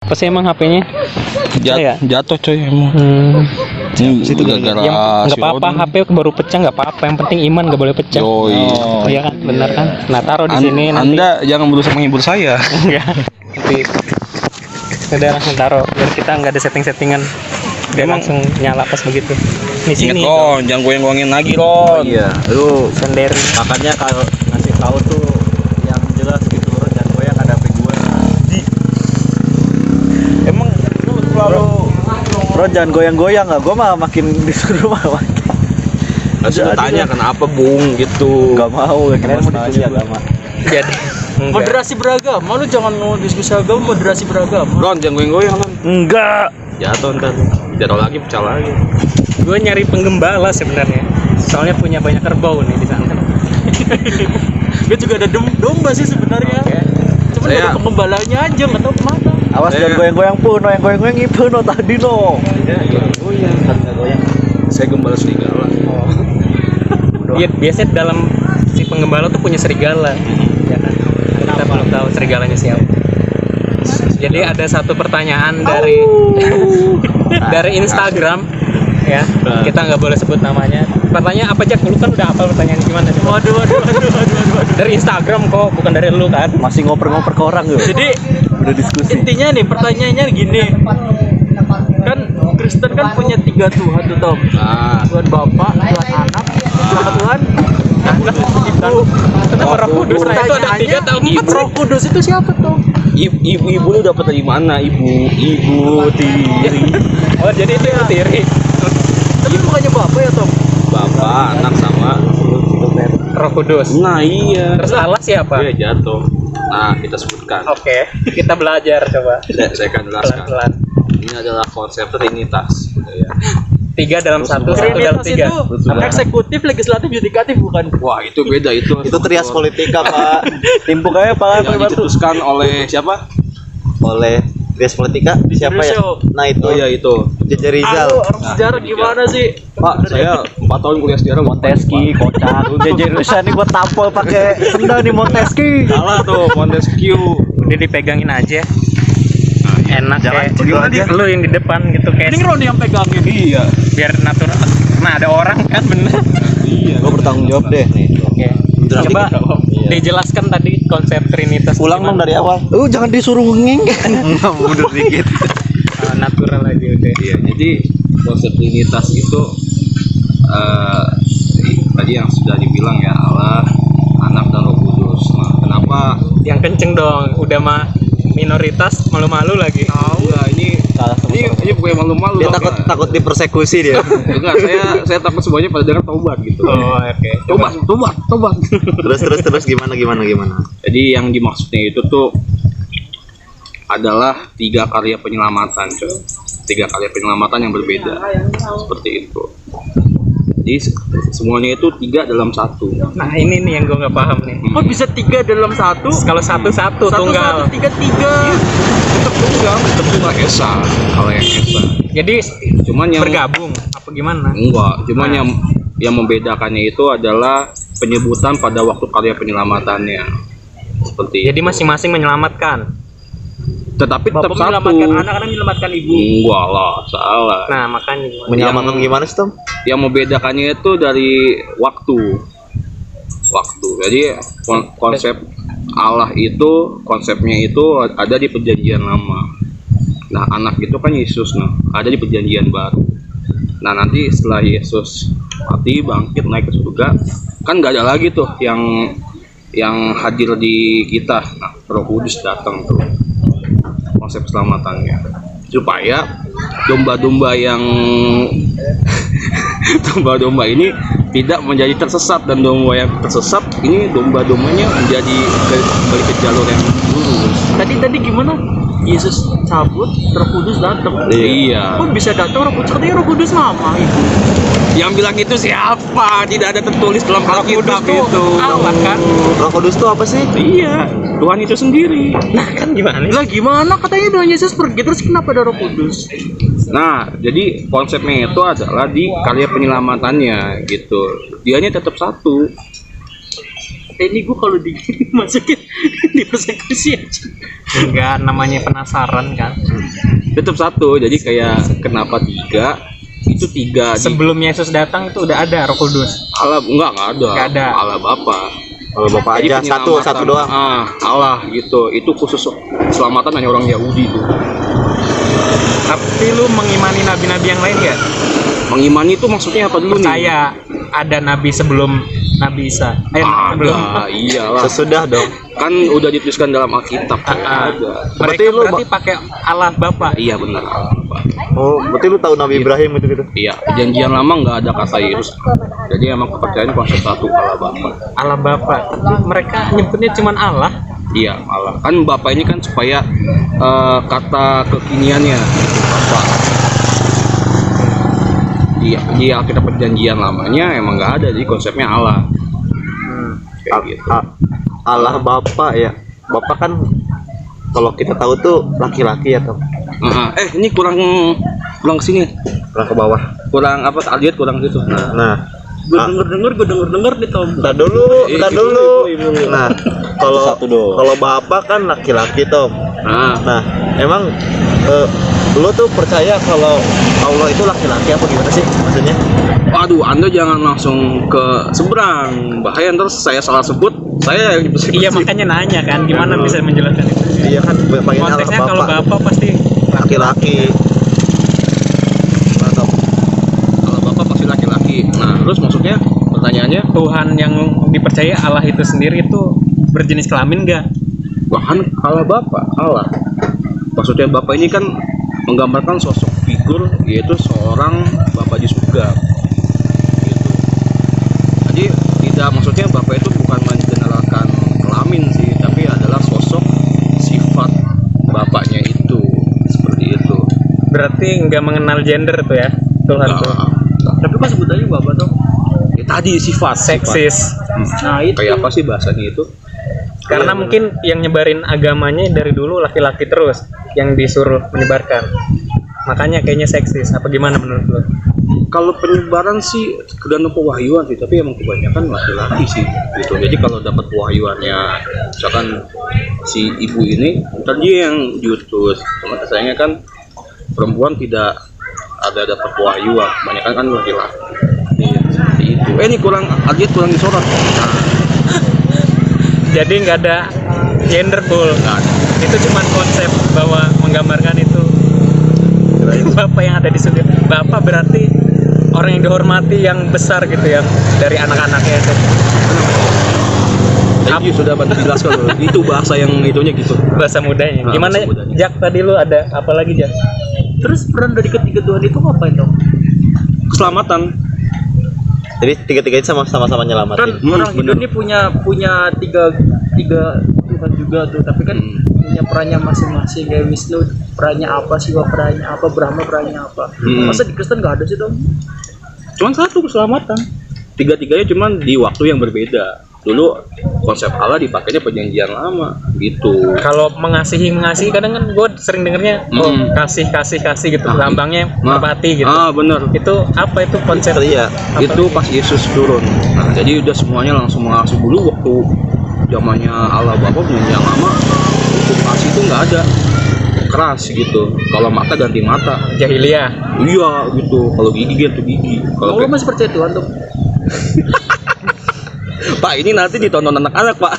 Apa sih emang HP-nya? Jatuh coy emang. Situ gara-gara Yang nggak si apa-apa, Rodin. HP baru pecah nggak apa-apa. Yang penting iman nggak boleh pecah. Yoi. Iya kan, benar kan? Nah taruh di sini nanti. Anda jangan berusaha menghibur saya. Enggak. Nanti udah langsung taruh biar kita nggak ada setting-settingan. Biar Emang- langsung nyala pas begitu. Di Ingat sini Ron, jangan goyang-goyangin lagi Ron. Iya, lu sender. makanya kalau ngasih tahu tuh yang jelas gitu, Ron, jangan goyang ada HP gua. Emang lu selalu Ron jangan goyang-goyang nggak? Gua mah makin disuruh mah makin. harus tanya kenapa Bung gitu. Gak mau, kalian mau ditanya diskusi agama. Jadi enggak. Moderasi beragama, lu jangan mau diskusi agama, moderasi beragama. Ron, jangan goyang-goyang Ron. Enggak. Jatuh ntar. Jatuh lagi, pecah lagi. Gue nyari penggembala sebenarnya. Soalnya punya banyak kerbau nih di sana. Gue juga ada domba sih sebenarnya. Oke. Cuma Saya- ada penggembalanya aja, nggak tahu kemana. Awas Saya- jangan goyang-goyang pun, yang goyang-goyang itu no tadi no. Goyang. Enggak goyang. Saya gembala serigala. Iya, biasanya dalam si penggembala tuh punya serigala. Ya kan? Kita belum tahu serigalanya siapa. Jadi ada satu pertanyaan dari dari Instagram ya. Kita nggak boleh sebut namanya. Pertanyaan apa aja? Lu kan udah hafal pertanyaan gimana? Waduh. Dari Instagram kok, bukan dari lu kan? Masih ngoper-ngoper ke orang yuk. Jadi Udah diskusi. intinya nih pertanyaannya gini. Kan Kristen kan punya 3 Tuhan tuh, Tom. Nah, Tuhan Bapa, Tuhan Anak, Tuhan Ibu. Kenapa Roh Kudus? Nah, itu ada 3 atau 4 Roh Kudus itu siapa, Tom? ibu lu dapat dari mana? Ibu tiri. Oh, jadi itu yang tiri. Tapi bukannya Bapak ya, Tom? Bapak, anak sama. Roh Kudus. Nah, iya. Terus Allah siapa? Dia jatuh. Nah, kita sebutkan. Oke, kita belajar coba Saya akan jelaskan. pelan-pelan. Ini adalah konsep trinitas gitu ya. 3 dalam 1, 1 dalam Trinitas 3. itu eksekutif, legislatif, yudikatif bukan? Wah, itu beda itu. Itu trias politika, Pak. Timpuk aja Pak yang Batu. dicetuskan oleh siapa? Oleh trias politika siapa ya? Rusyo. Nah, itu Oh ya itu. Jaja Rizal. Orang sejarah gimana sih? Pak, saya 4 tahun kuliah sejarah Montesquieu kocak. Jaja Rizal nih gua tampol pakai sendal nih Montesquieu. salah tuh Montesquieu. Udah dipegangin aja. Enak Jangan kayak pegel aja. lu yang di depan gitu kayak Ini Ron yang pegangin. Iya. biar natural. Nah, ada orang kan bener. Iya. Gua bertanggung jawab deh nih. Oke. Coba Iya. dijelaskan tadi konsep Trinitas. Ulang dong dari awal. Jangan disuruh ngeng. Enggak mundur dikit. Natural aja udah. Iya, jadi konsep trinitas itu tadi yang sudah dibilang ya, Allah, Anak dan Roh Kudus. Nah, kenapa? Yang kenceng dong, udah mah minoritas malu-malu lagi. Enggak, ini bukan malu-malu. Dia takut dipersekusi dia. Enggak, saya takut semuanya pada dengar taubat gitu. Oh, oke. Tobat. Terus gimana. Jadi yang dimaksudnya itu tuh adalah 3 karya penyelamatan, coy. 3 karya penyelamatan yang berbeda. Seperti itu. Jadi semuanya itu 3 dalam 1. Nah, ini nih yang gue nggak paham nih. Kok bisa 3 dalam 1? Kalau satu tunggal. 3. Tetap tunggal esa, kalau yang esa. Jadi Cuman yang bergabung apa gimana? enggak, cuman yang membedakannya itu adalah penyebutan pada waktu karya penyelamatannya. Seperti Jadi masing-masing menyelamatkan. tetapi tetap Bapak satu. menyelamatkan anak, anak menyelamatkan ibu. Enggak lah, salah. Nah, makanya gimana? Menyelamatkan gimana sih, Tom? Yang membedakannya itu dari waktu. Jadi konsep Allah itu konsepnya itu ada di perjanjian lama. Nah, anak itu kan Yesus, nah ada di perjanjian baru. Nah, nanti setelah Yesus mati, bangkit, naik ke surga, kan nggak ada lagi tuh yang hadir di kita. Nah, Roh Kudus datang tuh, konsep keselamatannya, supaya domba-domba ini tidak menjadi tersesat, dan domba yang tersesat ini domba-dombanya menjadi kembali ke jalur yang lurus. Tadi gimana? Yesus cabut, Roh Kudus datang. Iya. Kok bisa datang Roh Kudus? Katanya Roh Kudus mama itu. Yang bilang itu siapa? Tidak ada tertulis dalam Alkitab itu. Allah kan? Roh Kudus itu apa sih? Iya, Tuhan itu sendiri. Nah, kan gimana? Lah gimana katanya doa Yesus pergi terus kenapa ada Roh Kudus? Nah, jadi konsepnya itu adalah di karya penyelamatannya gitu. Dianya tetap satu. ini gue kalau dimasukin di persekusi aja. Enggak, namanya penasaran kan. Tetap satu, jadi kayak kenapa 3? Itu 3 di Sebelum Yesus datang itu udah ada Roh Kudus. Allah, enggak ada. Nggak ada. Allah Bapa. Kalau Bapak Jadi aja penyelamatan, satu doang. Allah gitu. Itu khusus keselamatan hanya orang Yahudi tuh. Tapi lu mengimani nabi-nabi yang lain nggak? Mengimani itu maksudnya apa dulu nih? Percaya ada nabi sebelum Nabi Isa. Belum. Ada, iyalah. Sesudah dong. Kan udah dituliskan dalam Alkitab. Ada. Mereka berarti pakai Allah Bapa. Iya benar. Oh, berarti lu tahu Nabi Ibrahim gitu-gitu. Iya, perjanjian lama nggak ada kata Yesus. Jadi emang kepercayaan konsep satu Allah Bapa. Allah Bapa. Mereka nyebutnya cuman Allah. Iya, Allah. Kan Bapa ini kan supaya kata kekiniannya Bapa. Di Alkitab perjanjian lamanya emang nggak ada, jadi konsepnya Allah. Kayak gitu. Allah Bapa ya. Bapak kan kalau kita tahu tuh laki-laki ya, Tom. Ini kurang sini. Kurang ke bawah. Kurang apa? Lihat kurang situ. Nah, Gue denger nih Tom. Bentar dulu. Nah, kalau bapak kan laki-laki, Tom. Nah, emang lu tuh percaya kalau Allah itu laki-laki apa gimana sih maksudnya? Waduh, Anda jangan langsung ke seberang. Bahaya ntar saya salah sebut, saya yang dipersekusi. Iya, makanya nanya kan gimana bisa menjelaskan itu. Iya kan, pengen Allah Konteksnya kalau bapak Bapak pasti laki-laki. Mantap. Kalau Bapak pasti laki-laki. Nah, terus maksudnya pertanyaannya, Tuhan yang dipercaya Allah itu sendiri itu berjenis kelamin enggak? bahkan kalau Bapak Allah. Maksudnya Bapak ini kan menggambarkan sosok figur, yaitu seorang Bapak di surga. Gitu. Jadi tidak, maksudnya Bapak itu bukan mengeneralkan kelamin sih, tapi adalah sosok sifat Bapaknya itu, seperti itu. Berarti enggak mengenal gender tuh ya Tuhan tuh. Tapi kok sebutannya Bapak Tom? Ya, tadi sifat Seksis. Nah itu. Kayak apa sih bahasanya itu? Karena mungkin yang nyebarin agamanya dari dulu laki-laki terus yang disuruh menyebarkan. Makanya kayaknya seksis. Apa gimana menurut lo? Kalau penyebaran sih tergantung pewahyuan sih, tapi emang kebanyakan laki-laki sih gitu. Jadi kalau dapat pewahyuannya, misalkan si ibu ini, ntar dia yang diutus. Cuma sayangnya kan perempuan tidak ada dapat pewahyuan, kebanyakan kan laki-laki. Iya, seperti itu. Ini kurang disorot. Jadi nggak ada gender full. Itu cuma konsep bahwa menggambarkan itu Bapak yang ada di surga. Bapak berarti orang yang dihormati, yang besar gitu ya dari anak-anaknya itu. Thank you sudah bantu jelaskan loh. Itu bahasa yang itunya gitu. Bahasa mudanya. Nah, Gimana bahasa mudanya. Jak tadi lu ada apa lagi Jak? Terus peran dari ketiga Tuhan itu ngapain Tom? Keselamatan. Jadi tiga-tiganya sama-sama nyelamatin. Kan orang bener. hidup ini punya tiga Tuhan juga tuh, tapi kan punya perannya masing-masing. Kayak Wisnu perannya apa, Siwa perannya apa, Brahma perannya apa. Masa di Kristen nggak ada sih Tom? Cuman satu, keselamatan. Tiga-tiganya cuman di waktu yang berbeda. Dulu konsep Allah dipakainya perjanjian lama gitu. Kalau mengasihi kadang kan gue sering dengernya kasih gitu, lambangnya merpati gitu. Bener. Itu apa itu konsep? Iya. Itu pas Yesus turun. Nah, jadi udah semuanya langsung mengasihi. Dulu waktu zamannya Allah Bapa perjanjian lama, hukum kasih itu nggak ada, keras gitu. Kalau mata ganti mata. Jahiliyah. Iya gitu. Kalau gigi ganti gigi. Kalau Lo masih percaya Tuhan Tom? Pak, ini nanti ditonton anak-anak Pak.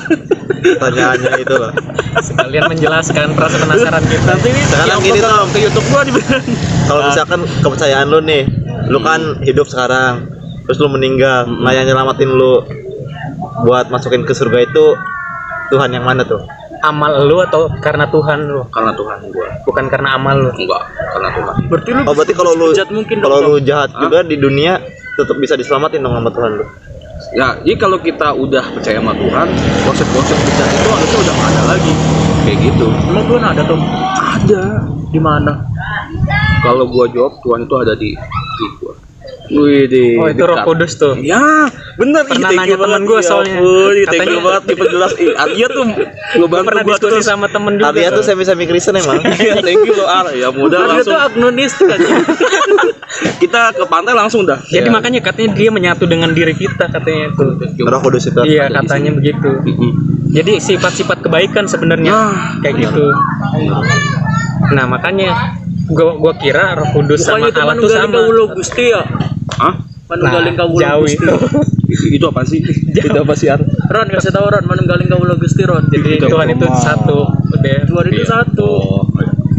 Pertanyaannya itu loh. Sekalian menjelaskan rasa penasaran kita. Nanti ini Sekarang gini Tom, ke YouTube gua di kalau misalkan kepercayaan lu nih, lu kan hidup sekarang, terus lu meninggal, nah yang nyelamatin lu buat masukin ke surga itu Tuhan yang mana tuh? Amal lu atau karena Tuhan lu? Karena Tuhan gua. Bukan karena amal lu. Enggak, karena Tuhan. Berarti lu Oh berarti kalau lu jahat mungkin kalau dong, lu jahat juga di dunia tetap bisa diselamatin dong sama Tuhan lu. Ya, jadi kalau kita udah percaya sama Tuhan, konsep-konsep kita itu harusnya udah nggak ada lagi, kayak gitu. Emang Tuhan ada Tom? Ada. Di mana? Kalau gua jawab Tuhan itu ada di gua. Wih deh. Oh itu Roh Kudus tuh. Ya, bener. Pernah Thank nanya you banget. temen gua Ya soalnya. ampun, thank Katanya- you banget diperjelas. Arya tuh gua bantu Pernah gua diskusi terus. sama temen juga. Arya tuh semi-semi Kristen emang. Iya, thank you lo Ar. Ya mudah Dia langsung. tuh agnonis kan. kita ke pantai langsung dah. Jadi makanya katanya dia menyatu dengan diri kita katanya itu. Roh Kudus itu. Iya katanya begitu. Jadi sifat-sifat kebaikan sebenarnya kayak gitu. Nah makanya gua kira Roh Kudus sama Bukannya itu Allah tuh manunggaling sama. kawula Gusti ya? Hah? Manunggaling kawula Jauh Gusti. Itu apa sih? Itu apa sih? Ron kasih tahu Ron, manunggaling kawula Gusti Ron. Jadi Tuhan itu satu. Udah. Tuhan itu satu.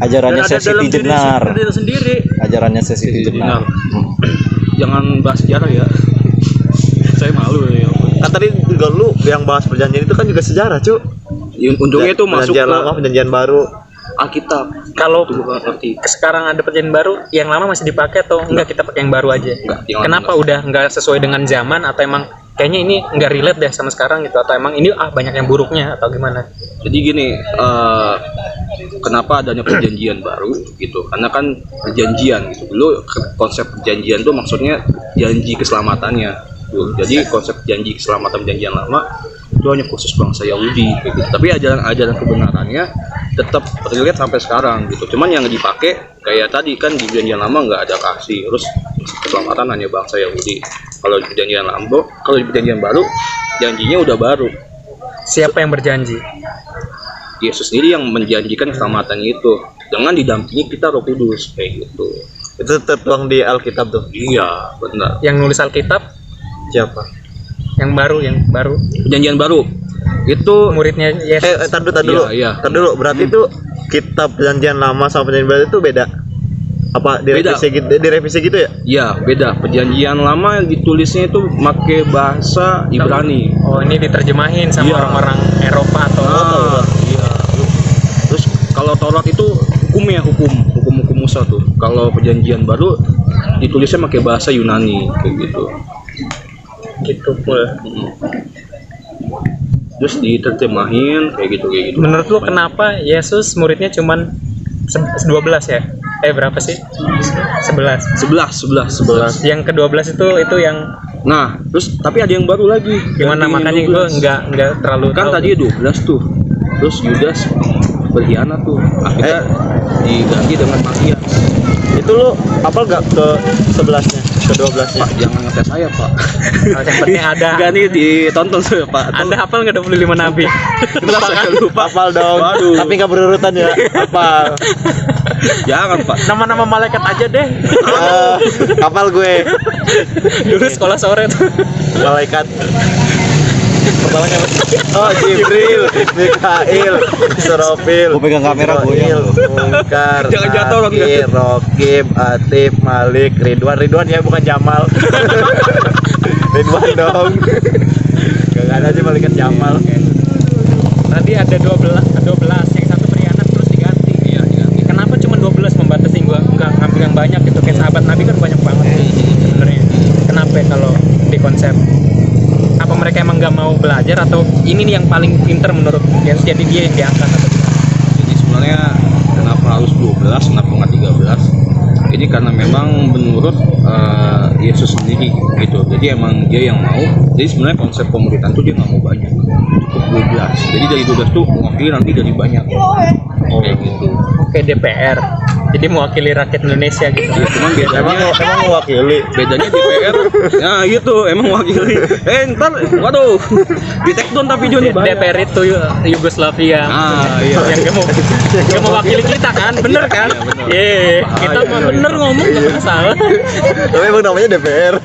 Ajarannya Dan ada Sesi dalam diri Jenar. kita sendiri. Ajarannya Sesi Jenar. Jangan bahas sejarah ya. Saya malu ya. Kan tadi juga lu yang bahas perjanjian itu kan juga sejarah, Cuk. Ujungnya itu masuk perjanjian ke lama, perjanjian baru. Alkitab. Kalau Itu bukan ngerti. sekarang ada perjanjian baru, yang lama masih dipakai atau enggak kita pakai yang baru aja? Enggak, yang lama Kenapa udah enggak sesuai dengan zaman atau emang kayaknya ini enggak relate deh sama sekarang gitu atau emang ini banyak yang buruknya atau gimana? Jadi gini, kenapa adanya perjanjian baru gitu? Karena kan perjanjian gitu. Dulu konsep perjanjian itu maksudnya janji keselamatannya. Gitu. Jadi konsep janji keselamatan perjanjian lama itu hanya khusus bangsa Yahudi gitu. Tapi ajaran kebenarannya tetap relate sampai sekarang gitu. Cuman yang dipakai kayak tadi kan di perjanjian lama nggak ada kasih, terus keselamatan hanya bangsa Yahudi. Kalau di perjanjian lama, kalau di perjanjian baru janjinya udah baru. Siapa yang berjanji? Yesus sendiri yang menjanjikan keselamatan itu dengan didampingi kita Roh Kudus kayak gitu. Itu tertuang di Alkitab tuh. Iya, benar. Yang nulis Alkitab Siapa? yang baru Perjanjian baru itu muridnya Yesus. Tar dulu. Iya. Tar dulu. Berarti itu kitab perjanjian lama sama perjanjian baru itu beda. Apa direvisi gitu? Direvisi gitu ya? ya beda. Perjanjian lama yang ditulisnya itu pakai bahasa Ibrani. Oh ini diterjemahin sama Iya. orang-orang Eropa atau Iya. Terus kalau Taurat itu hukum Musa tuh. Kalau perjanjian baru ditulisnya pakai bahasa Yunani kayak gitu. gitu pul. Terus diterjemahin kayak gitu. Menurut lu kenapa Yesus muridnya cuman 12 ya? Berapa sih? 11. 11. Yang ke-12 itu yang Nah, terus tapi ada yang baru lagi. gimana Yang makanya gue 12. nggak terlalu Kan tahu. tadi 12 tuh. Terus Yudas berkhianat tuh. Akhirnya diganti dengan Matias. Itu lu apal gak ke 11-nya? Ke 12-nya? Pak, jangan ngetes saya, Pak. Yang penting ada. Enggak nih ditonton tuh, Pak. Anda hafal nggak 25 nabi? Lupa. Hafal dong. Waduh. Tapi gak berurutan ya. Hafal. Jangan, Pak. Nama-nama malaikat aja deh. Hafal gue. Dulu sekolah sore tuh. Malaikat. Pertamanya apa? Oh, Jibril, Mikail, Surafil. Gua pegang kamera, Israil, goyang. Mungkar, Jangan jatuh, Ron. Nakir, Rokib, Atif, Malik, Ridwan ya bukan Jamal. Ridwan dong. Gak ada aja malaikat Jamal. Tadi ada 12 yang satu berkhianat terus diganti. Iya, diganti. Kenapa cuma 12 membatasi gua nggak ngambil yang banyak gitu kayak sahabat Nabi kan banyak banget sebenarnya. Kenapa ya kalau di konsep apa mereka emang nggak mau belajar atau ini nih yang paling pinter menurut Yesus jadi dia yang diangkat atau gimana? Jadi sebenarnya kenapa harus 12, kenapa nggak 13? Ini karena memang menurut Yesus sendiri gitu. Jadi emang dia yang mau. Jadi sebenarnya konsep pemerintahan tuh dia nggak mau banyak, cukup 12. Jadi dari 12 tuh mewakili nanti dari banyak. Kayak gitu. Oke DPR. Jadi mewakili rakyat Indonesia gitu. Ya, cuman bedanya Emang mewakili. bedanya DPR nah gitu emang mewakili ntar waduh di take down tapi Joni banyak. DPR itu Yugoslavia. Iya. Yang nggak mewakili kita kan, bener kan? Iya. Kita mah bener ngomong nggak masalah. Tapi emang namanya DPR.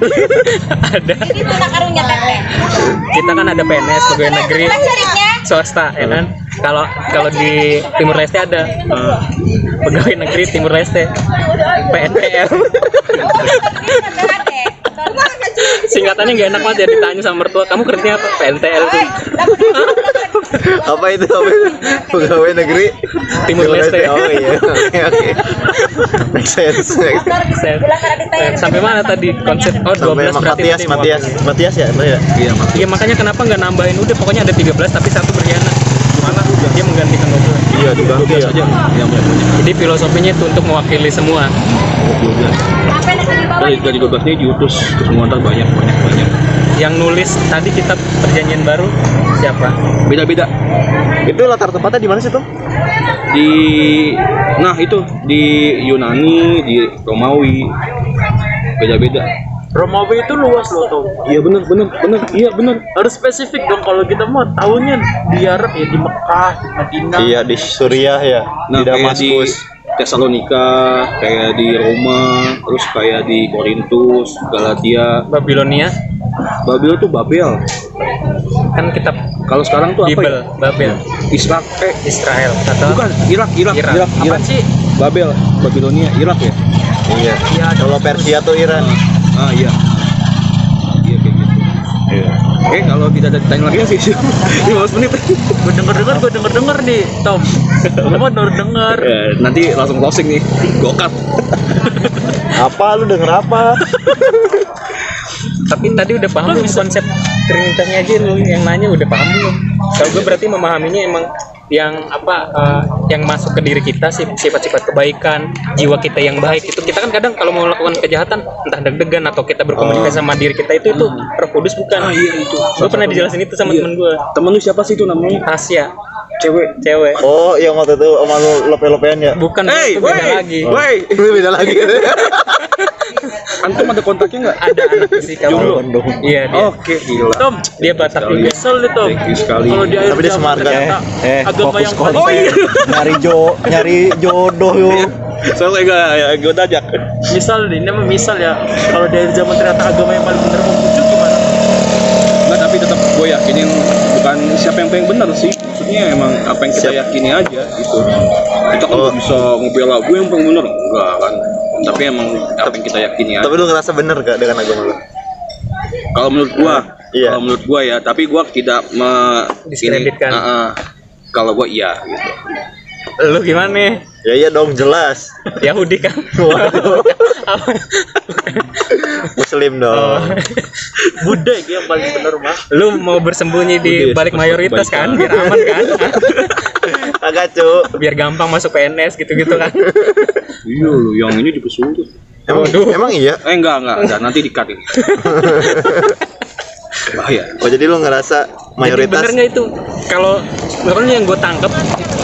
Ada. Jadi itu nak karunya teteh. Kita kan ada PNS pegawai negeri swasta ya kan. Kalau di Timur Leste ada pegawai negeri Timur Leste PNPL. Singkatannya nggak enak banget ya ditanya sama mertua, kamu kerjanya apa? PNTL tuh. Apa itu? Pegawai negeri Timur Leste. Oh iya. Oke. Make sense. Sampai mana tadi konsep? Oh 12 Sampai berarti Matias, nanti Matias, mewakili. Matias ya, bener ya? Iya Mas. Iya makanya kenapa nggak nambahin udah pokoknya ada 13 tapi satu berkhianat. Gimana? Dia menggantikan 12. Iya, diganti ya. aja yang banyak Jadi filosofinya itu untuk mewakili semua. 12 dari 12 ini diutus ke semua ntar banyak. Yang nulis tadi kitab perjanjian baru siapa? Beda-beda Itu latar tempatnya di mana sih, Tom? di nah itu di Yunani, di Romawi beda-beda. Romawi itu luas loh Tom. Iya benar, iya benar. Harus spesifik dong kalau kita mau tahunya di Arab ya, di Mekah, di Madinah. Iya, di Suriah ya, Nah, di kayak di Damaskus. Tesalonika, kayak di Roma, terus kayak di Korintus, Galatia. Babilonia Babel tuh Babel. kan kitab Kalau sekarang tuh apa Bible, ya? Babel, Israel atau Bukan, Irak. Apa sih? Babel, Babilonia, Irak ya? Iya. Iya, Kalau Persia tuh Iran. Ah iya. Iya kayak gitu. Iya. Kalau tidak ada tanya lagi sih 15 menit. Gue denger nih Tom. Gue mau denger. Ya, nanti langsung closing nih. Gokat. Apa lu denger apa? tapi tadi udah paham belum konsep trinitasnya aja lu yang nanya udah paham belum? Kalau gue berarti memahaminya emang yang yang masuk ke diri kita sih sifat-sifat kebaikan, jiwa kita yang baik itu kita kan kadang kalau mau melakukan kejahatan entah deg-degan atau kita berkomunikasi sama diri kita itu Roh Kudus bukan. Iya itu. Gue pernah dijelasin itu sama temen gue. Temen lu siapa sih itu namanya? Tasya, Cewek. Oh, yang waktu itu sama lu lope-lopean ya? bukan itu beda lagi. Itu beda lagi. Antum ada kontaknya nggak? Ada anak sih Jomblo. kamu. Iya dia. Oke, gila. Tom, Dia Batak juga. kesel nih Tom. Thank you sekali. Kalau di akhir Tapi dia zaman smart, kan? ternyata agama fokus yang konten. paling. Oh, iya. nyari jodoh yuk. Soalnya gue dajak. Misal nih, ini mah misal ya. Kalau di akhir zaman ternyata agama yang paling benar mau muncul gimana? Nggak, tapi tetap gue yakinin bukan siapa yang paling benar sih. Maksudnya emang apa yang kita yakini aja gitu. Kita kan nggak bisa ngebela gue yang paling benar, enggak kan. Tapi emang apa yang kita yakini aja. Tapi lu ngerasa bener gak dengan agama lu? Kalau menurut gua, Iya. kalau menurut gua ya, tapi gua tidak Diskreditkan. Kalau gua iya gitu. Lu gimana? Ya iya dong, jelas. Yahudi kan? Apa? Muslim dong. Buddha yang paling benar mah. Lu mau bersembunyi di Udah, balik mayoritas kan biar kebaikan. aman kan? Agak cu. Biar gampang masuk PNS gitu-gitu kan. Iya lu, yang ini juga sulit. Emang iya? Enggak, nanti di-cut ini. Bahaya. Oh jadi lu ngerasa Jadi mayoritas bener nggak itu? Kalau misalnya yang gue tangkap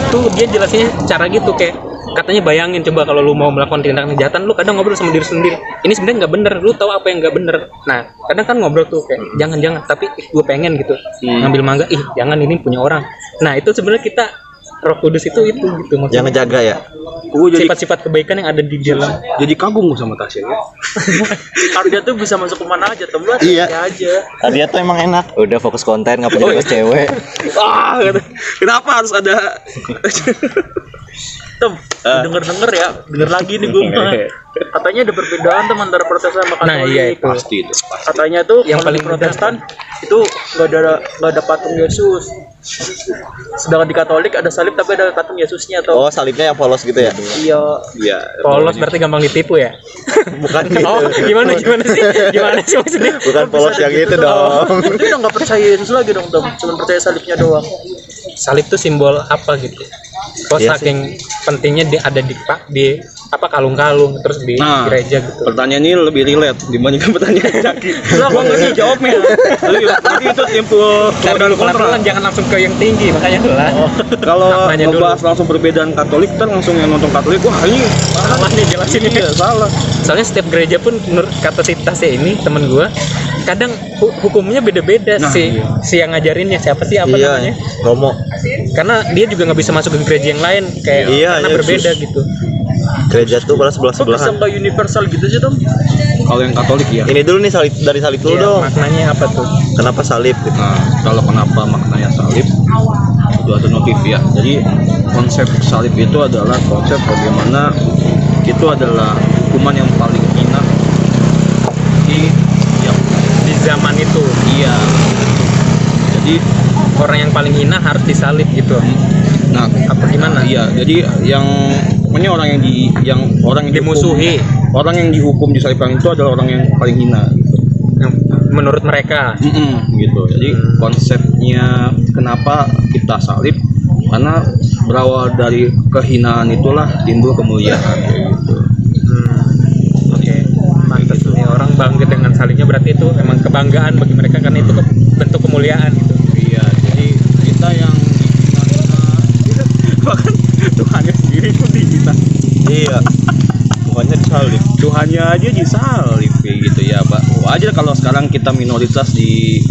itu dia jelasinnya cara gitu kayak katanya bayangin coba kalau lu mau melakukan tindakan kejahatan lu kadang ngobrol sama diri sendiri ini sebenarnya nggak bener, lu tahu apa yang nggak bener. Nah kadang kan ngobrol tuh kayak jangan tapi gue pengen gitu ngambil mangga jangan ini punya orang. Nah itu sebenarnya kita Roh Kudus itu gitu maksudnya. yang ngejaga ya? Gua jadi Sifat-sifat kebaikan yang ada di dalam. kagum sama Tasya ya. Karena dia tuh bisa masuk kemana aja, Tom. Lu Iya. aja. Dia tuh emang enak. Udah fokus konten nggak punya cewek. Kenapa harus ada Tom, denger ya, denger lagi nih gue mah. Katanya ada perbedaan Tom antara Protestan sama Katolik. Nah iya itu. pasti itu? Pasti. Katanya tuh Yang kalau paling di Protestan itu nggak ada patung Yesus. Sedangkan di Katolik ada salib tapi ada patung Yesusnya tuh. Oh salibnya yang polos gitu ya? Iya. Iya. Polos berarti gampang ditipu ya? Bukan gitu. Oh gimana sih? Gimana sih maksudnya? Bukan polos yang itu dong. Berarti udah nggak percaya Yesus lagi dong Tom. Cuma percaya salibnya doang. Salib tuh simbol apa gitu? Kok Iya saking pentingnya ada di apa kalung-kalung terus di Nah, gereja gitu. Pertanyaan ini lebih relate dibandingkan pertanyaan Jaki. Lah gua nggak jawabnya. Jadi itu tempo Dan dulu pelan-pelan jangan langsung ke yang tinggi makanya lah. Kalau Maknanya dulu. ngebahas langsung perbedaan Katolik, kan langsung yang nonton Katolik, wah ini Salah nih jelasin ini. iya, salah. Soalnya setiap gereja pun menurut kata si Tasya ini temen gua kadang hukumnya beda-beda Nah, si yang ngajarinnya siapa sih apa Iya, namanya? Romo. Karena dia juga nggak bisa masuk ke gereja yang lain kayak Iya, karena iya, berbeda sus. gitu. Gereja tuh pada Kok bisa sebelah-sebelahan. nggak universal gitu sih Tom? Kalau yang Katolik ya. Ini dulu nih salib, dari salib dulu Iya, dong. maknanya apa tuh? Kenapa salib gitu? Nah, kalau kenapa maknanya salib itu ada notif ya. Jadi konsep salib itu adalah konsep bagaimana itu adalah hukuman yang paling hina di yang Di zaman itu iya. Jadi orang yang paling hina harus disalib gitu. nah Apa gimana? iya, jadi yang pokoknya orang yang orang yang Dimusuhi. orang yang dihukum disalibkan itu adalah orang yang paling hina gitu. Menurut mereka. Gitu. Jadi konsepnya kenapa kita salib karena berawal dari kehinaan itulah timbul kemuliaan kayak gitu. Oke. Pantes nih orang bangkit dengan salibnya berarti itu emang kebanggaan bagi mereka karena itu bentuk kemuliaan gitu. Iya, jadi kita yang dihina bahkan Tuhannya sendiri pun dihina. Iya. Tuhannya disalib. Tuhannya aja disalib kayak gitu ya, Pak. Wajar kalau sekarang kita minoritas di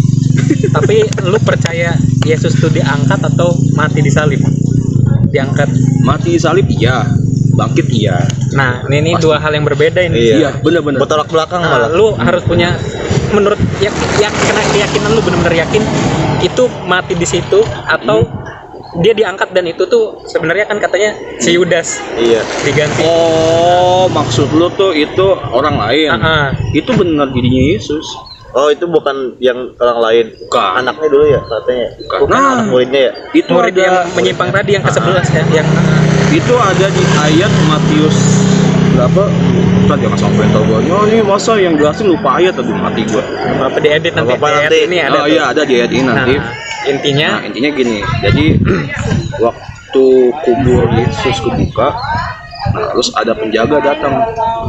Tapi lu percaya Yesus tuh diangkat atau mati disalib? Diangkat. mati disalib iya, bangkit iya. Nah, ini Pasti. dua hal yang berbeda ini. Iya, benar-benar. Bertolak belakang Nah, malah. lu harus punya menurut keyakinan lu benar-benar yakin itu mati di situ atau dia diangkat dan itu tuh sebenarnya kan katanya si Yudas Iya. diganti. Oh, maksud lu tuh itu orang lain. Ah, Itu benar dirinya Yesus. Oh, itu bukan yang orang lain. Bukan. Anaknya dulu ya katanya. Bukan. Anak muridnya ya. Itu murid ada yang menyimpang tadi yang ke-11 ya, yang itu ada di ayat Matius berapa? Kan jangan sampai tahu gua. Oh, ini masa yang jelasin lupa ayat tadi mati gua. apa diedit nanti Apa-apa di ayat nanti. ini ada. Oh tuh. iya, ada di ayat ini nanti. Nah, intinya Nah, intinya gini. Jadi waktu kubur Yesus kebuka, nah, terus ada penjaga datang.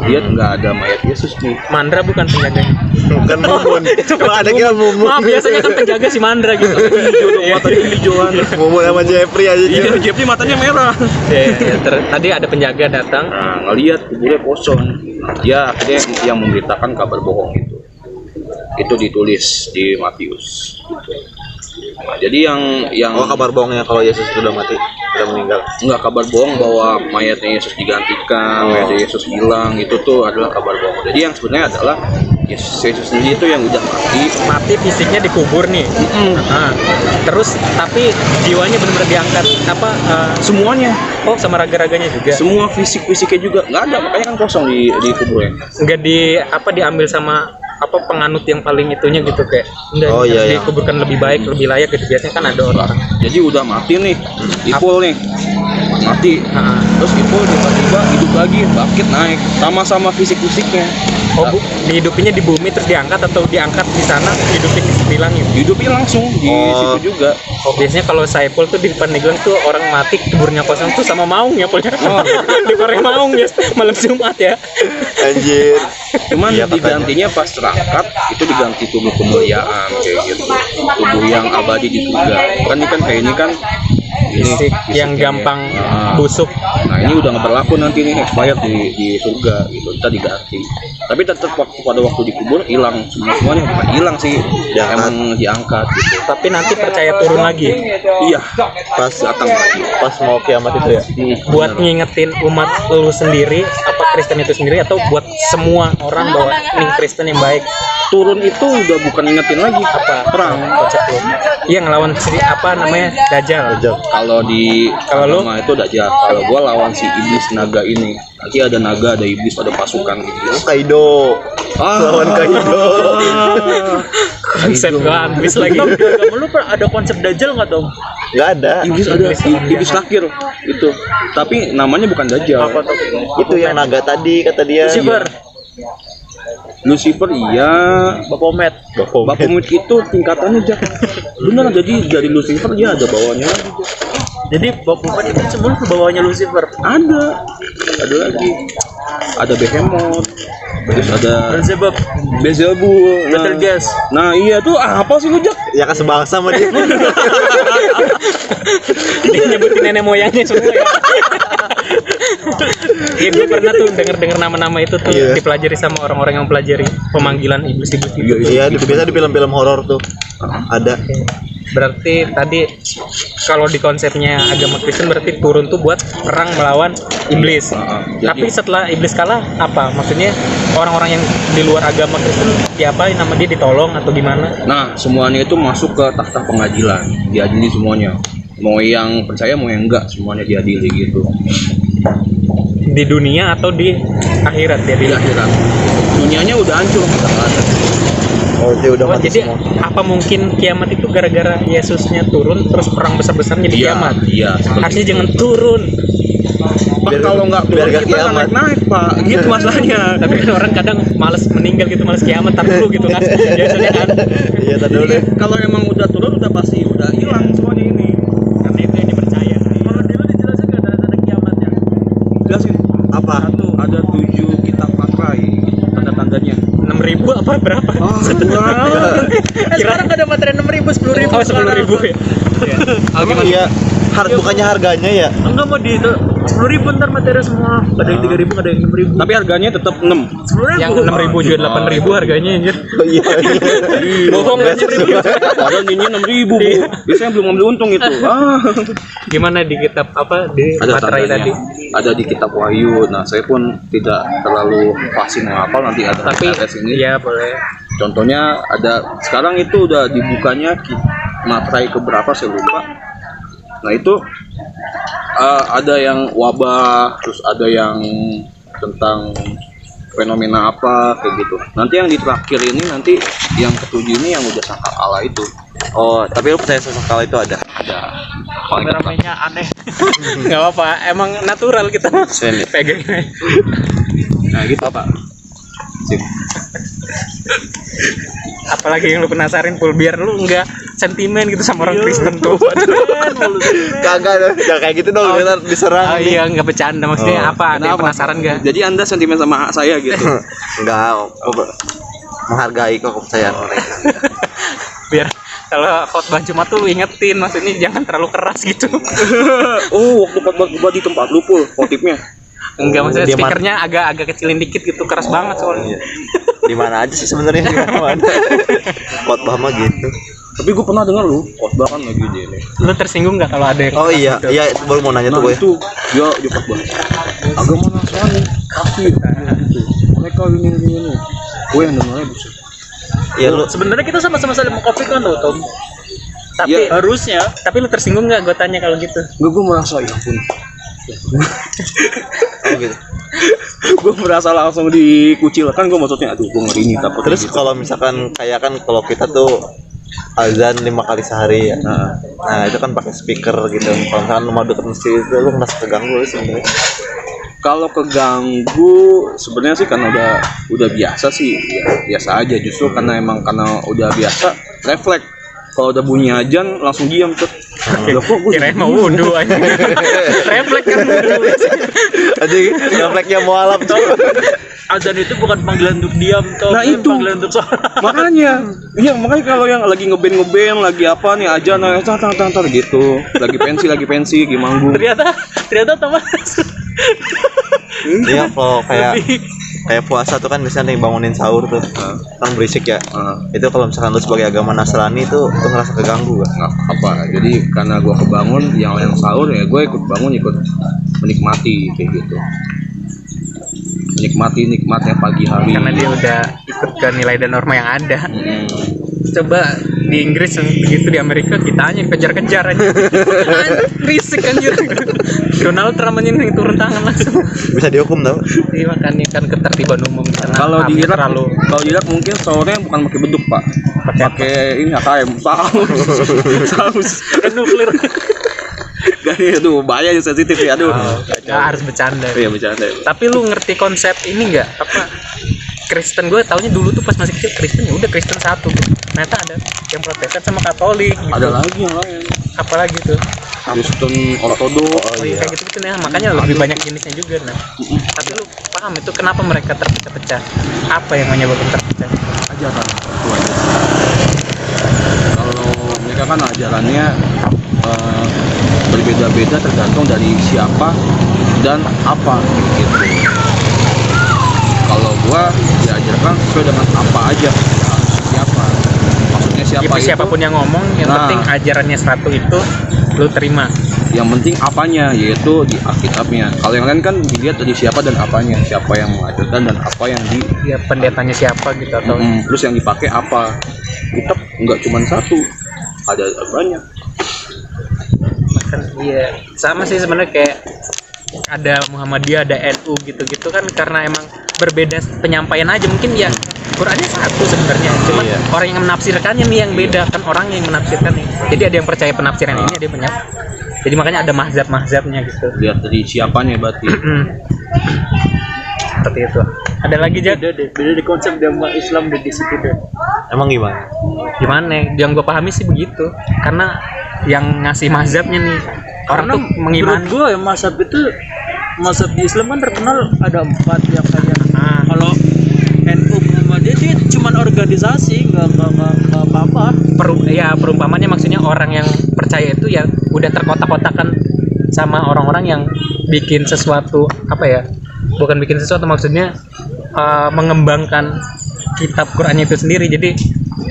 Dia nggak ada mayat Yesus nih. Mandra bukan penjaganya. Bukan Mumun. Kalau ada kira Mumun. Maaf, biasanya kan penjaga si Mandra gitu. Matanya hijauan. Mumun sama Jeffrey aja. Iya, Jeffrey matanya merah. Tadi ada penjaga datang. Nah, ngelihat kuburnya kosong. Nah, dia akhirnya yang memberitakan kabar bohong itu. Itu ditulis di Matius. Gitu. Nah, jadi yang Oh, kabar bohongnya kalau Yesus sudah mati, sudah meninggal. nggak kabar bohong bahwa mayatnya Yesus digantikan, mayatnya Yesus hilang, itu tuh adalah kabar bohong. Jadi yang sebenarnya adalah Yesus sendiri itu yang udah Mati fisiknya dikubur nih. Nah, terus tapi jiwanya benar-benar diangkat apa semuanya, oh sama raga-raganya juga. semua fisiknya juga nggak ada, makanya kan kosong di kuburnya. Enggak diambil sama apa penganut yang paling itunya gitu kayak enggak Oh, ini iya, harus iya. dikuburkan lebih baik, lebih layak gitu. Biasanya kan ada orang. Jadi udah mati nih, Ipul nih, mati. Nah, Terus Ipul tiba-tiba hidup lagi, bangkit naik, sama-sama fisik-fisiknya. dihidupinnya di bumi terus diangkat atau diangkat di sana dihidupin di langit. Hidupnya langsung di Oh. situ juga. Oh, biasanya kalau Saipul tuh di depan Neglang tuh orang mati kuburnya kosong tuh sama maung ya Pul. Oh. Di Korea maung ya malam Jumat ya. Anjir. Cuman Iya, katanya. digantinya pas terangkat itu diganti tubuh kemuliaan kayak gitu, tubuh yang abadi di surga. Kan ini kan kayak ini kan Fisik yang fisiknya gampang ya. Nah, busuk. Nah ini udah nggak berlaku nanti nih, expired di surga gitu, kita diganti. Tapi tetap pada waktu dikubur hilang semuanya, bukan hilang sih, Diangkat. emang diangkat gitu. Tapi nanti percaya turun lagi Iya, Pas datang lagi. pas mau kiamat itu ya. buat ngingetin umat lu sendiri apa Kristen itu sendiri atau buat semua orang bahwa ini Kristen yang baik. Turun itu udah bukan ngingetin lagi Apa perang. konsep lu? Iya ngelawan apa namanya Dajjal. Kalau di Kalau lu? agama itu Dajjal. Kalau gua lawan si iblis naga ini. Nanti ada naga, ada iblis, ada pasukan iblis. Kaido. Lawan Kaido. Konsep gua habis lagi. Agama lu ada konsep dajjal nggak Tom? Enggak ada. Iblis ada, iblis lakir itu. Tapi namanya bukan Dajjal. Itu yang naga tadi kata dia. Lucifer, Lucifer iya. Baphomet. Baphomet itu tingkatannya Jak. Benar, jadi dari Lucifer dia ada bawahnya lagi. Jak. Jadi Baphomet itu sebelum ke bawahnya Lucifer. Ada lagi. Ada Behemoth. Terus ada Beelzebub, Beelzebul. Betelgeuse. Nah iya tuh apa sih lu Jak? Ya kan sebangsa sama dia. Dia nyebutin nenek moyangnya semua ya. Iya gue pernah tuh denger nama-nama itu tuh Iya. dipelajari sama orang-orang yang pelajari pemanggilan iblis-iblis itu. Iya, itu biasa di film-film horor tuh. Ada. Berarti tadi kalau di konsepnya agama Kristen berarti turun tuh buat perang melawan iblis. Jadi- Tapi setelah iblis kalah apa? Maksudnya orang-orang yang di luar agama Kristen diapain, nama dia ditolong atau gimana? Nah, semuanya itu masuk ke tahta pengadilan, diadili semuanya. Mau yang percaya, mau yang enggak, semuanya diadili gitu. Di dunia atau di akhirat dia Di bilang. akhirat, dunianya udah hancur, kita nggak ada. Oh, dia udah Oh, mati jadi semua. apa mungkin kiamat itu gara-gara Yesusnya turun terus perang besar-besaran jadi kiamat? Iya. seperti Harusnya itu. jangan turun. Pak, Biar- kalau nggak turun biar nggak kita nggak kiamat. naik-naik, Pak. Gitu masalahnya. Tapi kan orang kadang males meninggal gitu, males kiamat tar dulu gitu kan. Biasanya kan. Iya, tadi dulu deh. Kalau emang udah turun, udah pasti udah hilang semuanya ini. Karena itu yang dipercaya. Kalau dulu dijelasin nggak ada tanda kiamatnya. Jelasin. Apa? Ada 7 kitab materai, tanda-tandanya. 6.000 apa berapa? Sekarang nggak ada materi 6.000, 10.000. Oh 10.000 ya. Emang iya, bukannya harganya ya? Enggak mau di itu 10.000 ntar materi semua. Ada yang 3.000, ada yang 6.000. Tapi harganya tetap 6. 10.000. Yang 6.000 juga 8.000 harganya anjir. Iya. Bohong aja. Padahal nyinyir 6.000, Bu. Biasanya belum ngambil untung itu. Gimana di kitab apa di Ada materai tandanya. tadi? Ada di kitab Wahyu. Nah, saya pun tidak terlalu fasih menghafal, nanti ada Tapi tes ini. ya boleh. Contohnya ada sekarang itu udah dibukanya materai keberapa saya lupa. Nah itu ada yang wabah, terus ada yang tentang fenomena apa kayak gitu. Nanti yang di terakhir ini nanti yang ketujuh ini yang udah sangka Allah itu. Oh, tapi lu percaya sangkala itu ada? Ada. Paling ketat. Ramainya aneh. Nggak apa-apa, emang natural kita pegang. Nah gitu Pak. Sip. Apalagi yang lu penasarin Pul, biar lu nggak sentimen gitu sama orang Kristen tuh. Kagak kayak gitu dong, ntar diserang. Oh iya, nggak bercanda maksudnya apa? Ada yang penasaran nggak? Jadi Anda sentimen sama saya gitu. Enggak, menghargai kok kepercayaan mereka. Biar kalau khotbah Jumat tuh lu ingetin, maksudnya jangan terlalu keras gitu. Oh, waktu khotbah di tempat lu Pul, khotibnya. Enggak, maksudnya Dia speakernya agak kecilin dikit gitu, keras banget soalnya. Di mana aja sih sebenarnya di mana? Khotbah mah gitu. Tapi gue pernah dengar lu khotbah kan lagi dia nih. Lu tersinggung nggak kalau ada yang Oh iya, gitu? iya itu baru mau nanya Nah tuh gue. itu dia khotbah. Agama Nasrani kafir gitu. Mereka ini. Gue yang dengarnya buset. Iya lu Sebenarnya kita sama-sama saling mengkafirkan loh, Tom. Tapi Ya, Harusnya. tapi lu tersinggung nggak gue tanya kalau gitu? gue merasa ya pun. oh gitu. Gue merasa langsung dikucilkan, gue maksudnya aduh gue ngeri nih takut. Terus kalau misalkan kayak kan kalau kita tuh azan 5 kali sehari ya. Nah, itu kan pakai speaker gitu. Kalau misalkan lu madu masjid itu lu ngerasa terganggu sih sebenarnya. Kalau keganggu sebenarnya sih karena udah biasa sih, ya biasa aja, justru karena udah biasa refleks. Kalau udah bunyi ajan langsung diam tuh. Loh kok gue Kirain mau wudhu aja. Refleks kan wudhu. Aja refleksnya mualaf tuh. Azan itu bukan panggilan untuk diam, Tom. Nah, itu. Panggilan untuk sholat. makanya kalau yang lagi ngeband lagi apa nih ajan tar gitu, lagi pensi lagi manggung. Ternyata teman. Iya, kalau kayak puasa tuh kan biasanya nih bangunin sahur tuh. Kan berisik ya. Itu kalau misalkan lu sebagai agama Nasrani tuh ngerasa keganggu gak? Nggak apa, jadi karena gue kebangun yang lain sahur ya gue ikut bangun, ikut menikmati kayak gitu, nikmatnya pagi hari. Karena dia udah ikut ke nilai dan norma yang ada. Coba di Inggris begitu, di Amerika kita hanya kejar-kejar aja. Risik anjir. Donald Trump aja yang turun tangan langsung. Bisa dihukum tau? Iya, makanya kan ketertiban umum karena Kalau di Irak, terlalu kalau di Irak mungkin sahurnya bukan pakai beduk Pak, pakai ini AKM, saus Nuklir. Dan itu bahaya, sensitif ya, aduh. harus bercanda. Iya bercanda. Tapi lu ngerti konsep ini nggak? Apa Kristen, gue taunya dulu tuh pas masih kecil Kristen ya udah Kristen satu gitu. Ternyata ada yang Protestan sama Katolik gitu. Ada lagi yang lain, Apalagi tuh? Kristen Ortodoks. Oh iya, kayak gitu nah, makanya lebih banyak jenisnya juga nah. Tapi lu paham itu kenapa mereka terpecah-pecah? Apa yang menyebabkan terpecah? Ajaran itu aja. Kalau mereka kan ajarannya berbeda-beda tergantung dari siapa dan apa gitu. Kalau gua diajarkan sesuai dengan apa aja, siapa, maksudnya siapa Gitu, itu, siapapun yang ngomong, yang Nah. penting ajarannya satu itu lu terima. yang penting apanya, yaitu di Alkitabnya. Kalau yang lain kan dilihat dari siapa dan apanya, siapa yang mengajarkan dan apa yang Ya pendetanya siapa gitu atau terus yang dipakai apa. Kitab nggak cuma satu, ada banyak. kan iya sama sih sebenarnya, kayak ada Muhammadiyah, ada NU gitu-gitu kan, karena emang berbeda penyampaian aja. Mungkin ya Qurannya satu sebenarnya, cuman orang yang menafsirkannya nih yang beda kan, orang yang menafsirkan nih. Jadi ada yang percaya penafsiran ini, ada yang banyak. Jadi makanya ada mazhab-mazhabnya gitu. Lihat dari siapanya berarti. Seperti itu. Ada lagi Jad? Beda di konsep agama Islam di situ deh. Emang gimana? Gimana? Yang gue pahami sih begitu. Karena yang ngasih mazhabnya nih orang tuh mengimani. Menurut gue ya mazhab di Islam kan terkenal ada 4 yang kayak kalau NU Muhammadiyah itu cuma organisasi, nggak apa-apa. Ya perumpamannya maksudnya orang yang percaya itu ya udah terkotak-kotakan sama orang-orang yang bikin sesuatu apa ya, bukan bikin sesuatu, maksudnya mengembangkan kitab Qurannya itu sendiri. Jadi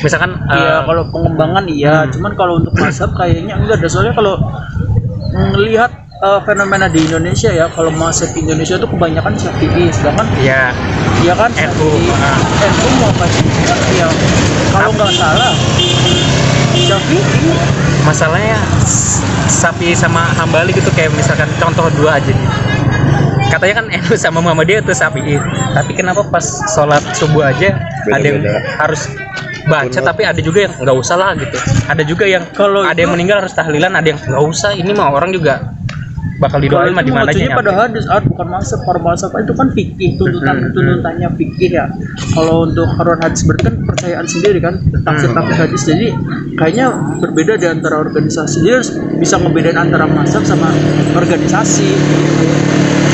misalkan Iya, kalau pengembangan iya, cuman kalau untuk mazhab kayaknya enggak ada. Soalnya kalau melihat fenomena di Indonesia ya, kalau mazhab Indonesia itu kebanyakan Syafi'i, sedangkan ya ya kan NU, NU mau kasih ya kalau nggak salah Syafi'i. masalahnya Syafi'i sama Hambali gitu, kayak misalkan contoh dua aja nih. Katanya kan NU sama Muhammadiyah itu Syafi'i, tapi kenapa pas sholat subuh aja ada yang harus baca, tapi ada juga yang nggak usah lah gitu. Ada juga yang Kalau ada yang meninggal harus tahlilan, ada yang nggak usah. Ini mah orang juga bakal didoain mah di mana aja pada hadis, bukan mazhab. Para mazhab itu kan fikih, tuntutannya fikih ya. Kalau untuk Harun hadis berarti kan percayaan sendiri kan, tafsir hadis. Jadi kayaknya berbeda di antara organisasi. Dia harus bisa ngebedain antara mazhab sama organisasi.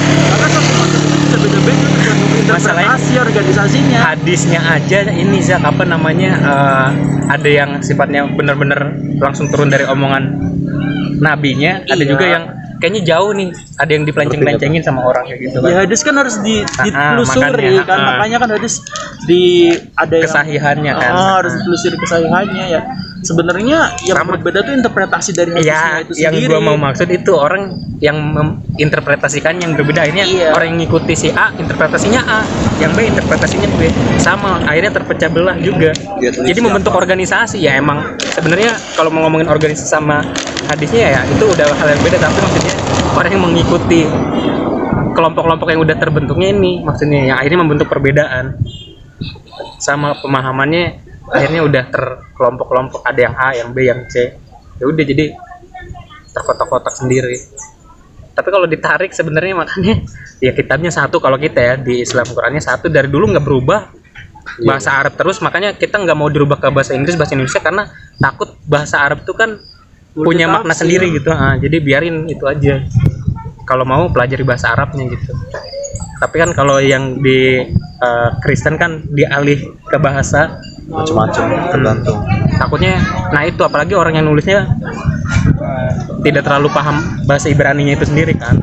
Karena satu mazhab itu bisa beda-beda tergantung interpretasi organisasinya. Hadisnya aja ini Zak, apa namanya, ada yang sifatnya benar-benar langsung turun dari omongan nabinya, ada juga yang kayaknya jauh nih, ada yang dipelenceng-pelencengin sama orang kayak gitu kan. Ya hadis kan harus ditelusuri makanya, kan, makanya kan hadis ada yang kesahihannya kan. harus ditelusuri kesahihannya ya. Sebenarnya yang berbeda tuh interpretasi dari hadisnya Ya, itu yang sendiri. gua mau maksud itu orang yang menginterpretasikan yang berbeda. Akhirnya orang yang ngikuti si A interpretasinya A, yang B interpretasinya B, sama akhirnya terpecah belah juga. Jadi membentuk organisasi ya, emang sebenarnya kalau mau ngomongin organisasi sama hadisnya ya itu udah hal yang beda, tapi maksudnya orang yang mengikuti kelompok-kelompok yang udah terbentuknya ini, maksudnya yang akhirnya membentuk perbedaan sama pemahamannya, akhirnya udah terkelompok-kelompok, ada yang A, yang B, yang C. Ya udah jadi terkotak-kotak sendiri. Tapi kalau ditarik sebenarnya makanya ya kitabnya satu, kalau kita ya di Islam Qurannya satu, dari dulu nggak berubah, bahasa Arab terus, makanya kita nggak mau dirubah ke bahasa Inggris, bahasa Indonesia, karena takut bahasa Arab itu kan punya makna sendiri gitu. Jadi biarin itu aja, kalau mau pelajari bahasa Arabnya gitu. Tapi kan kalau yang di Kristen kan dialih ke bahasa macam-macam tergantung. takutnya, nah itu apalagi orang yang nulisnya tidak terlalu paham bahasa Ibraninya itu sendiri kan,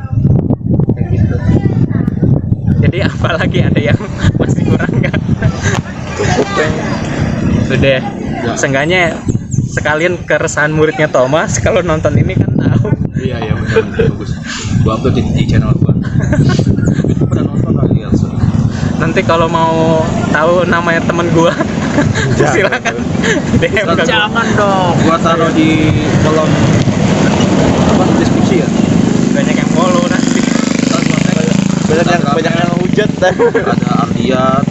kayak gitu. Jadi apalagi ada yang masih kurang kan, udah seenggaknya sekalian keresahan muridnya Thomas kalau nonton ini kan tahu. Iya benar, bagus. Gua upload di channel gua. Itu pernah nonton kali ya? Nanti kalau mau tahu namanya temen gua silakan DM ke gua. Jangan dong. Gua taruh di kolom deskripsi ya. Banyak yang follow nanti. Banyak yang hujat dah. Ada Ardiat,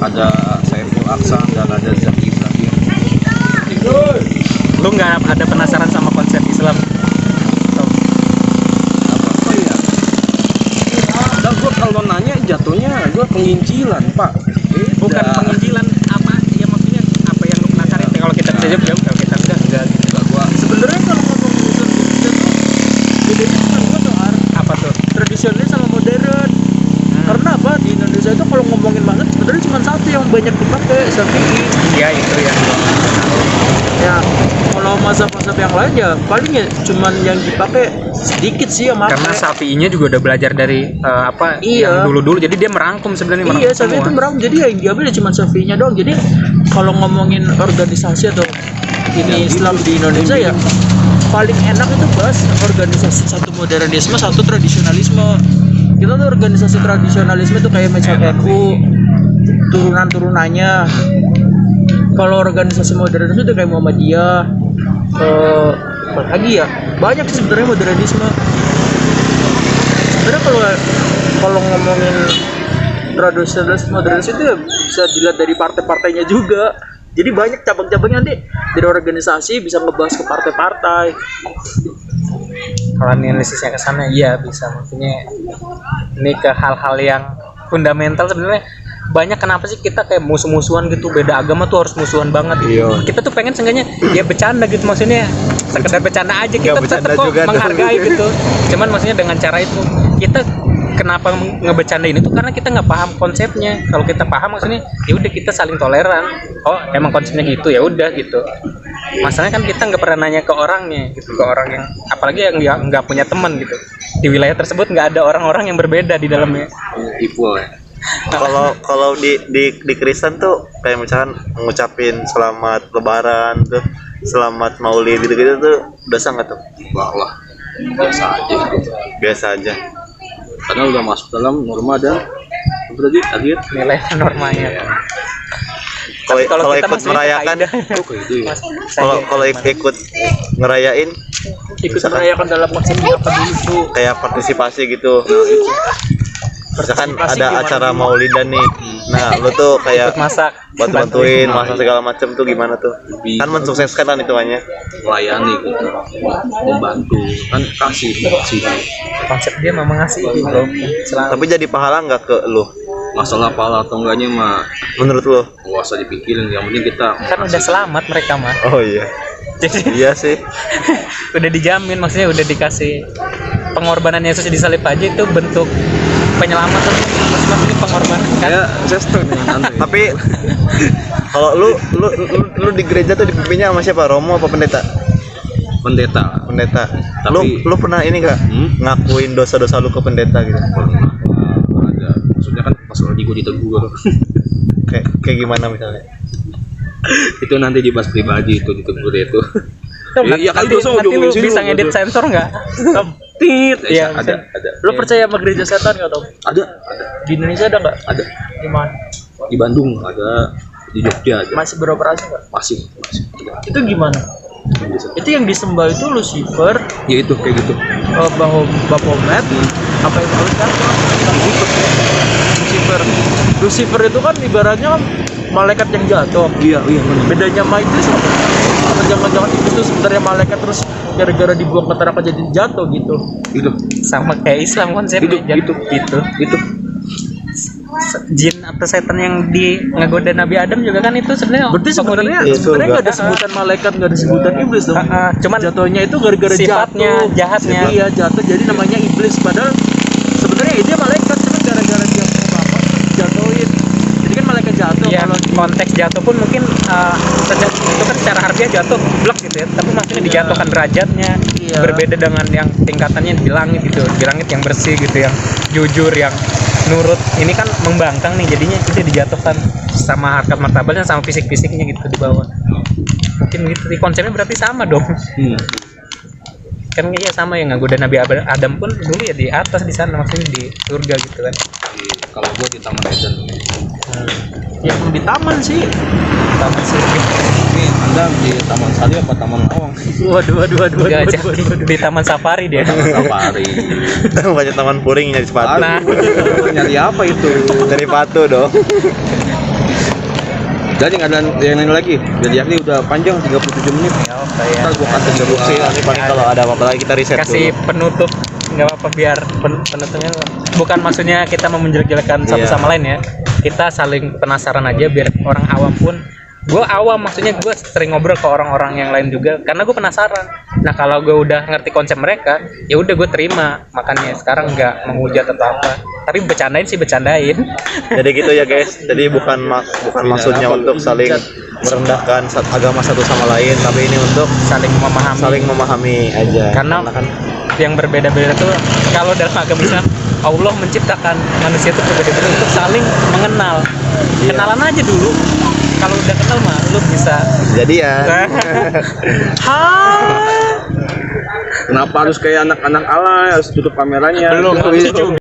ada Saiful Aksan, dan ada Zaki Ibrahim. Lu nggak ada penasaran sama konsep Islam? Apa ya? Dan gua kalau nanya jatuhnya gua penginjilan, Pak. Bukan penginjilan, apa ya, maksudnya apa yang lu penasaran? Kalau kita bisa jawab, kalau kita enggak gitu. Gua Sebenarnya kalau ngomong Indonesia tuh bedanya cuma dua tuh, Apa tuh? tradisional sama modern. Karena apa, di Indonesia itu kalau ngomongin mazhab sebenarnya cuma satu yang banyak dipakai, Syafi'i. Iya itu ya. Ya kalau mazhab-mazhab yang lain ya paling ya cuman yang dipakai sedikit sih yang pakai. Karena Syafi'inya juga udah belajar dari apa Iya. yang dulu-dulu, jadi dia merangkum sebenarnya. Iya, Syafi'i itu merangkum, jadi yang diambil ya cuma Syafi'inya doang. Jadi kalau ngomongin organisasi atau ini Islam di Indonesia ya paling enak itu bahas organisasi, satu modernisme, satu tradisionalisme. Kita tuh organisasi tradisionalisme itu kayak macam NU, turunan-turunannya. Kalau organisasi modernisme itu kayak Muhammadiyah, apa lagi ya, banyak sih sebenarnya modernisme. Sebenarnya kalau ngomongin tradisionalisme modernisme itu ya bisa dilihat dari partai-partainya juga. Jadi banyak cabang-cabangnya, nanti dari organisasi bisa ngebahas ke partai-partai. Kalau analisisnya ke sana iya bisa, maksudnya ini ke hal-hal yang fundamental sebenarnya. Banyak kenapa sih kita kayak musuh-musuhan gitu, beda agama tuh harus musuhan banget gitu. Kita tuh pengen seenggaknya ya bercanda gitu, maksudnya sekedar bercanda aja, kita tetap kok menghargai gitu. Cuman maksudnya dengan cara itu kita kenapa ngebecandain itu karena kita nggak paham konsepnya. Kalau kita paham maksudnya ya udah kita saling toleran. Oh emang konsepnya gitu, ya udah gitu. Masalahnya kan kita nggak pernah nanya ke orangnya gitu, ke orang yang apalagi yang nggak punya teman gitu. di wilayah tersebut nggak ada orang-orang yang berbeda di dalamnya. Equal ya. Kalau di Kristen tuh kayak misalkan ngucapin selamat Lebaran tuh, selamat Maulid gitu-gitu tuh dosa nggak tuh? Enggak lah, biasa aja. Biasa aja. Karena udah masuk dalam norma dan berarti akhir Nilai normanya. Kalau Tapi kita ikut masih merayakan, kaidah. kayak gitu ya. kalau ikut ngerayain Ikut merayakan dalam konsepnya apa dulu tuh? kayak partisipasi gitu. Misalkan Partisipasi ada gimana acara tuh? Maulidan nih, nah lu tuh kayak Ikut masak, bantuin masak segala macam tuh gimana tuh? Kan mensukseskan kan hitungannya. Melayani gitu, membantu kan kasih. konsep dia mau mengasihi bro. Selalu. Tapi jadi pahala nggak ke lu? Masalah pahala atau enggaknya mah Menurut lu? nggak usah dipikirin, yang penting kita Kan udah selamat mereka mah. Oh iya. Jadi Iya sih. udah dijamin, maksudnya udah dikasih pengorbanan Yesus di salib aja itu bentuk penyelamatan. Maksudnya ini pengorbanan kan. saya setuju dengan Andre. Tapi kalau lu di gereja tuh dipimpinnya sama siapa? Romo apa pendeta? Pendeta Pendeta. Tapi- Lu pernah ini enggak ngakuin dosa-dosa lu ke pendeta gitu? pernah ada, maksudnya kan pas lagi gue ditegur Kayak gimana misalnya? itu nanti dibahas pribadi itu ditegur itu. Iya kali Nanti dosa lu ujung-ujung sini bisa lu, ngedit waduh. sensor nggak? Tit, Iya, ada. Lu percaya sama gereja setan nggak Tom? Ada. Di Indonesia ada nggak? Ada. Di mana? Di Bandung ada, di Jogja ada. Masih beroperasi nggak? Masih. Itu gimana? Itu yang disembah itu Lucifer, Ya itu kayak gitu. Baphomet, apa yang harus kan? Lucifer itu kan ibaratnya kan malaikat yang jatuh. Iya benar. Bedanya sama iblis apa? Apa jangan-jangan iblis itu sebenarnya malaikat terus gara-gara dibuang ke neraka jadi jatuh gitu? Itu. Sama kayak Islam konsepnya. Gitu. Itu. Jin atau setan yang ngegoda Nabi Adam juga kan itu sebenarnya. Berarti sebenarnya Iya, sebenarnya surga. nggak ada sebutan malaikat, nggak ada sebutan iblis dong. Cuman Jatuhnya itu gara-gara sifatnya, jatuh. jahatnya. Iya jatuh jadi namanya iblis. Padahal sebenarnya dia malaikat cuma gara-gara dia apa jatuhin. Jadi kan malaikat jatuh. ya Kalau konteks jatuh pun mungkin itu kan secara harfiah jatuh blok gitu ya, tapi maksudnya dijatuhkan derajatnya. Iya. Berbeda dengan yang tingkatannya di langit gitu, di langit yang bersih gitu, yang jujur, yang nurut. Ini kan membangkang nih, jadinya itu dijatuhkan sama harkat martabatnya, sama fisik-fisiknya gitu di bawah. Mungkin gitu sih konsepnya, berarti sama dong. Kan iya sama, yang nggoda Nabi Adam pun dulu ya di atas di sana, maksudnya di surga gitu kan. Kalau gua di Taman Eden. yang di taman sih. Taman surga. Ini Anda di Taman Sari apa Taman Lawang? Waduh. Enggak, di Taman Safari dia. Safari. Banyak taman puring nyari sepatu. Nah. Nyari apa itu? Dari patu dong. Jadi nggak ada yang lain lagi. Jadi yakni udah panjang 37 menit. Ya, oke ya. Ntar gua kasih Interupsi nanti paling kalau ada apa-apa lagi kita riset Kasih dulu. penutup, nggak apa-apa, biar penutupnya bukan maksudnya kita mau menjelek-jelekan satu Iya. sama lain ya. Kita saling penasaran aja biar orang awam pun. Gue awam, maksudnya gue sering ngobrol ke orang-orang yang lain juga karena gue penasaran. Nah kalau gue udah ngerti konsep mereka, ya udah gue terima. Makanya sekarang nggak menghujat atau apa, tapi bercandain sih bercandain. Jadi gitu ya guys. Jadi bukan maksudnya untuk saling merendahkan agama satu sama lain, tapi ini untuk saling memahami. memahami aja. Karena kan yang berbeda-beda tuh, kalau dalam agama Islam Allah menciptakan manusia itu berbeda-beda untuk saling mengenal. Iya. Kenalan aja dulu. Kalau udah kenal mah lu bisa. jadian. Kenapa harus kayak anak-anak alay harus tutup kameranya? Belum, Gitu. juga.